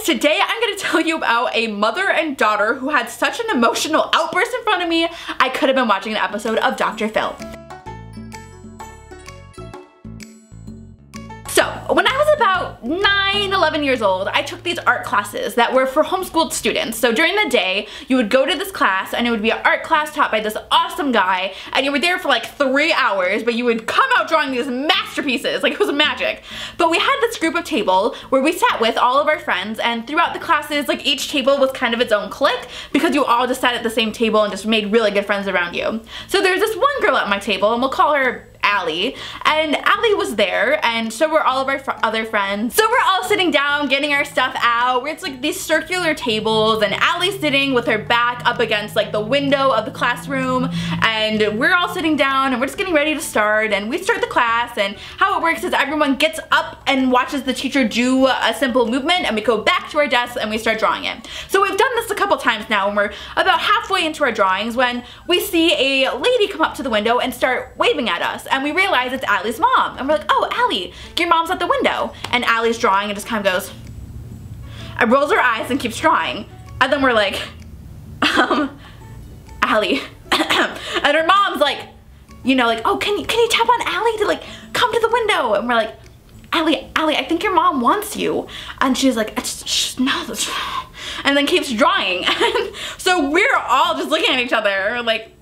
Today I'm going to tell you about a mother and daughter who had such an emotional outburst in front of me, I could have been watching an episode of Dr. Phil. So, when I was about 11 years old, I took these art classes that were for homeschooled students. So during the day, you would go to this class and it would be an art class taught by this awesome guy, and you were there for like 3 hours, but you would come out drawing these masterpieces, like it was magic. But we had this group of table where we sat with all of our friends, and throughout the classes, like each table was kind of its own clique because you all just sat at the same table and just made really good friends around you. So there's this one girl at my table, and we'll call her Allie, and Allie was there, and so were all of our other friends. So we're all sitting down, getting our stuff out, where it's like these circular tables, and Allie's sitting with her back up against like the window of the classroom, and we're all sitting down, and we're just getting ready to start, and we start the class, and how it works is everyone gets up and watches the teacher do a simple movement, and we go back to our desks and we start drawing it. So we've done this a couple times now, and we're about halfway into our drawings when we see a lady come up to the window and start waving at us. And we realize it's Allie's mom. And we're like, oh, Allie, your mom's at the window. And Allie's drawing and just kind of goes, and rolls her eyes and keeps drawing. And then we're like, Allie. And her mom's like, you know, like, oh, can you tap on Allie to like come to the window? And we're like, Allie, I think your mom wants you. And she's like, no. And then keeps drawing. And so we're all just looking at each other like,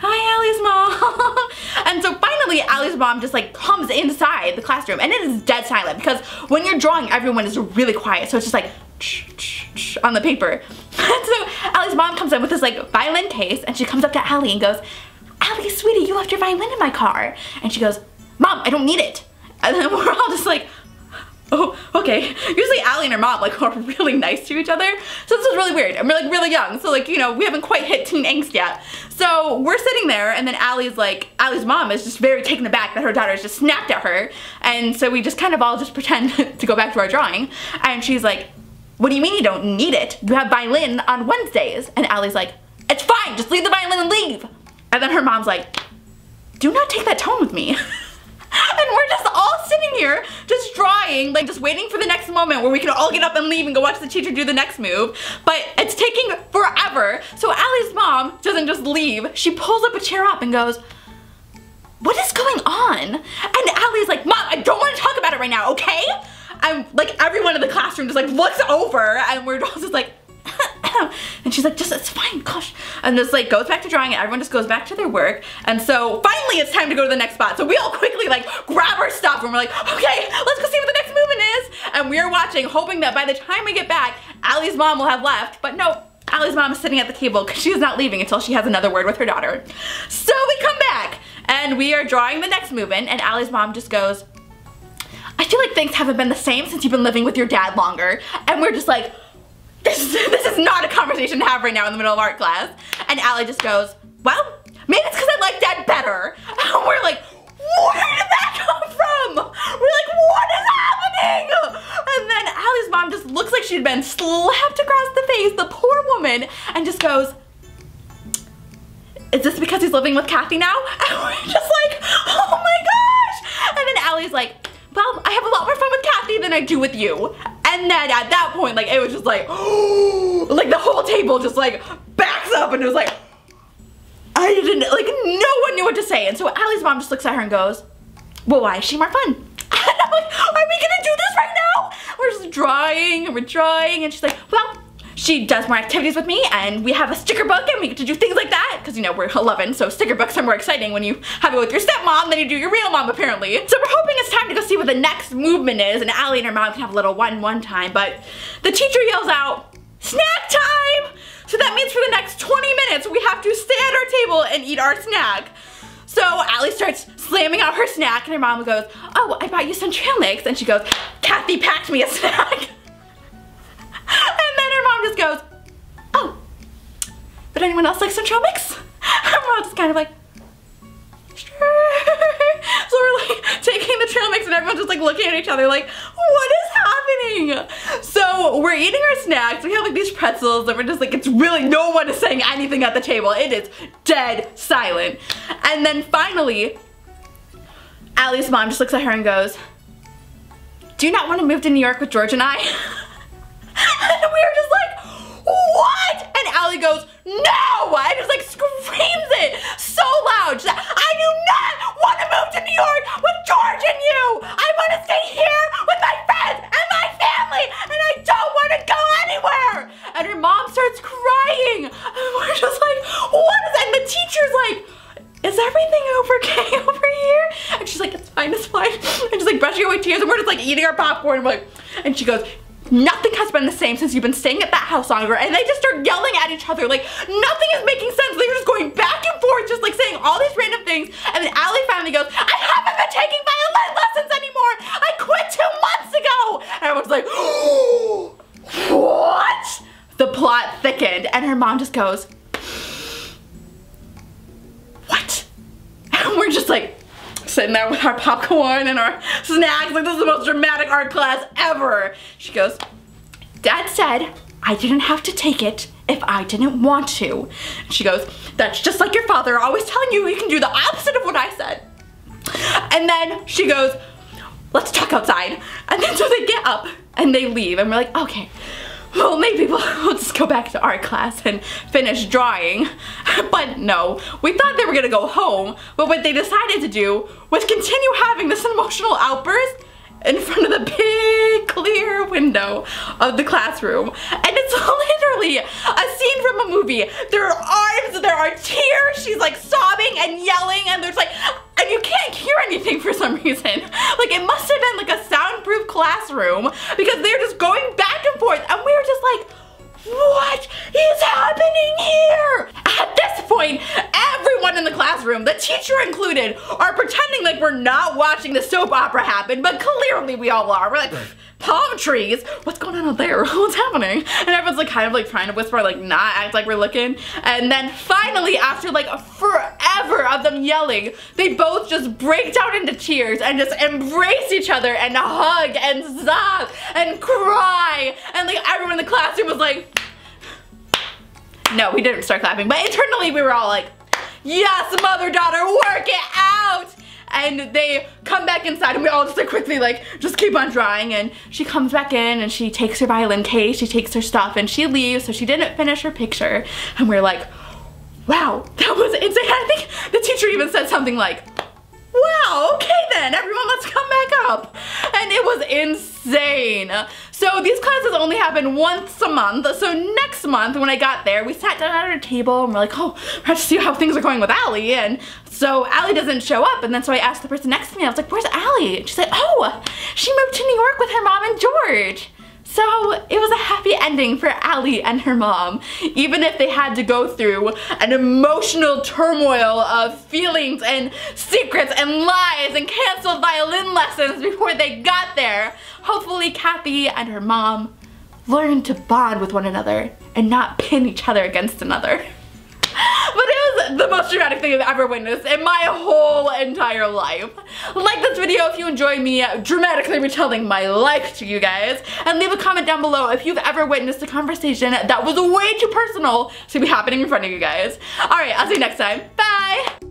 hi, Allie's mom. And so finally Allie's mom just like comes inside the classroom, and it is dead silent because when you're drawing everyone is really quiet, so it's just like on the paper. And so Allie's mom comes in with this like violin case, and she comes up to Allie and goes, Allie, sweetie, you left your violin in my car. And she goes, Mom, I don't need it. And then we're all just like, oh, okay. Usually Allie and her mom like are really nice to each other. So this was really weird. And we're like really young. So like, you know, we haven't quite hit teen angst yet. So we're sitting there, and then Allie's mom is just very taken aback that her daughter has just snapped at her. And so we just kind of all just pretend to go back to our drawing. And she's like, what do you mean you don't need it? You have violin on Wednesdays. And Allie's like, it's fine, just leave the violin and leave. And then her mom's like, do not take that tone with me. And we're just all sitting here, just drawing, like just waiting for the next moment where we can all get up and leave and go watch the teacher do the next move. But it's taking forever. So Allie's mom doesn't just leave. She pulls up a chair up and goes, what is going on? And Allie's like, Mom, I don't want to talk about it right now, okay? And like everyone in the classroom just like looks over, and we're all just like, and she's like, just, it's fine, gosh. And just like goes back to drawing, and everyone just goes back to their work. And so finally it's time to go to the next spot. So we all quickly like grab our stuff, and we're like, okay, let's go see what the next movement is. And we're watching, hoping that by the time we get back, Allie's mom will have left. But no, Allie's mom is sitting at the table because she's not leaving until she has another word with her daughter. So we come back, and we are drawing the next movement, and Allie's mom just goes, I feel like things haven't been the same since you've been living with your dad longer. And we're just like, this is not a conversation to have right now in the middle of art class. And Allie just goes, well, maybe it's because I like Dad better. And we're like, where did that come from? We're like, what is happening? And then Allie's mom just looks like she'd been slapped across the face, the poor woman, and just goes, is this because he's living with Kathy now? And we're just like, oh my gosh. And then Allie's like, well, I have a lot more fun with Kathy than I do with you. And then at that point, like, it was just like, like the whole table just like backs up, and it was like, I didn't, like, no one knew what to say. And so Allie's mom just looks at her and goes, well, why is she more fun? And I'm like, are we gonna do this right now? We're just drawing, and we're drawing, and she's like, well, she does more activities with me, and we have a sticker book, and we get to do things like that, because, you know, we're 11, so sticker books are more exciting when you have it with your stepmom than you do your real mom, apparently. So we're hoping it's time to go see what the next movement is, and Allie and her mom can have a little one time, but the teacher yells out, snack time! So that means for the next 20 minutes, we have to stay at our table and eat our snack. So Allie starts slamming out her snack, and her mom goes, oh, I bought you some trail mix, and she goes, Kathy packed me a snack. And then her mom just goes, oh, but anyone else like some trail mix? Her mom's just kind of like, sure. So we're like taking the trail mix, and everyone's just like looking at each other like, what is happening? So we're eating our snacks. We have like these pretzels, and we're just like, it's really, no one is saying anything at the table. It is dead silent. And then finally, Allie's mom just looks at her and goes, do you not want to move to New York with George and I? Allie goes, no! And just like screams it so loud. She's like, I do not want to move to New York with George and you. I want to stay here with my friends and my family, and I don't want to go anywhere. And her mom starts crying. And we're just like, what is that? And the teacher's like, is everything okay over here? And she's like, it's fine, it's fine. And she's like brushing away tears, and we're just like eating our popcorn. And we're like, and she goes, nothing has been the same since you've been staying at that house longer. And they just start yelling at each other. Like, nothing is making sense. They were just going back and forth, just like saying all these random things. And then Allie finally goes, I haven't been taking violin lessons anymore. I quit 2 months ago. And everyone's like, what? The plot thickened, and her mom just goes, what? And we're just like sitting there with our popcorn and our snacks, like this is the most dramatic art class ever. She goes, Dad said I didn't have to take it if I didn't want to. She goes, that's just like your father always telling you you can do the opposite of what I said. And then she goes, let's talk outside. And then so they get up and they leave, and we're like, okay, well, maybe we'll just go back to art class and finish drawing. But no, we thought they were gonna go home, but what they decided to do was continue having this emotional outburst in front of the big clear window of the classroom. And it's literally a scene from a movie. There are arms, there are tears, she's like sobbing and yelling, and there's like, and you can't hear anything for some reason. Like, it must have been like a soundproof classroom, because they're just going back and forth, and we were just like, what is happening here? At this point, everyone in the classroom, the teacher included, are pretending like we're not watching the soap opera happen, but clearly we all are. We're like, palm trees? What's going on out there? What's happening? And everyone's like kind of like trying to whisper, like not act like we're looking. And then finally, after like forever of them yelling, they both just break down into tears and just embrace each other and hug and sob and cry. And like everyone in the classroom was like, no, we didn't start clapping, but internally we were all like, yes, mother-daughter, work it out. And they come back inside, and we all just like quickly like just keep on drawing. And she comes back in and she takes her violin case, she takes her stuff, and she leaves, so she didn't finish her picture. And we're like, wow, that was insane. I think the teacher even said something like, wow, okay then, everyone, let's come back up. And it was insane. So these classes only happen once a month. So next month when I got there, we sat down at our table and we're like, oh, we have to see how things are going with Allie. And so Allie doesn't show up. And then so I asked the person next to me, I was like, where's Allie? And she said, oh, she moved to New York with her mom and George. So it was a happy ending for Allie and her mom, even if they had to go through an emotional turmoil of feelings and secrets and lies and canceled violin lessons before they got there. Hopefully Kathy and her mom learned to bond with one another and not pin each other against another. But it was the most dramatic thing I've ever witnessed in my whole entire life. Like this video if you enjoyed me dramatically retelling my life to you guys, and leave a comment down below if you've ever witnessed a conversation that was way too personal to be happening in front of you guys. Alright, I'll see you next time. Bye!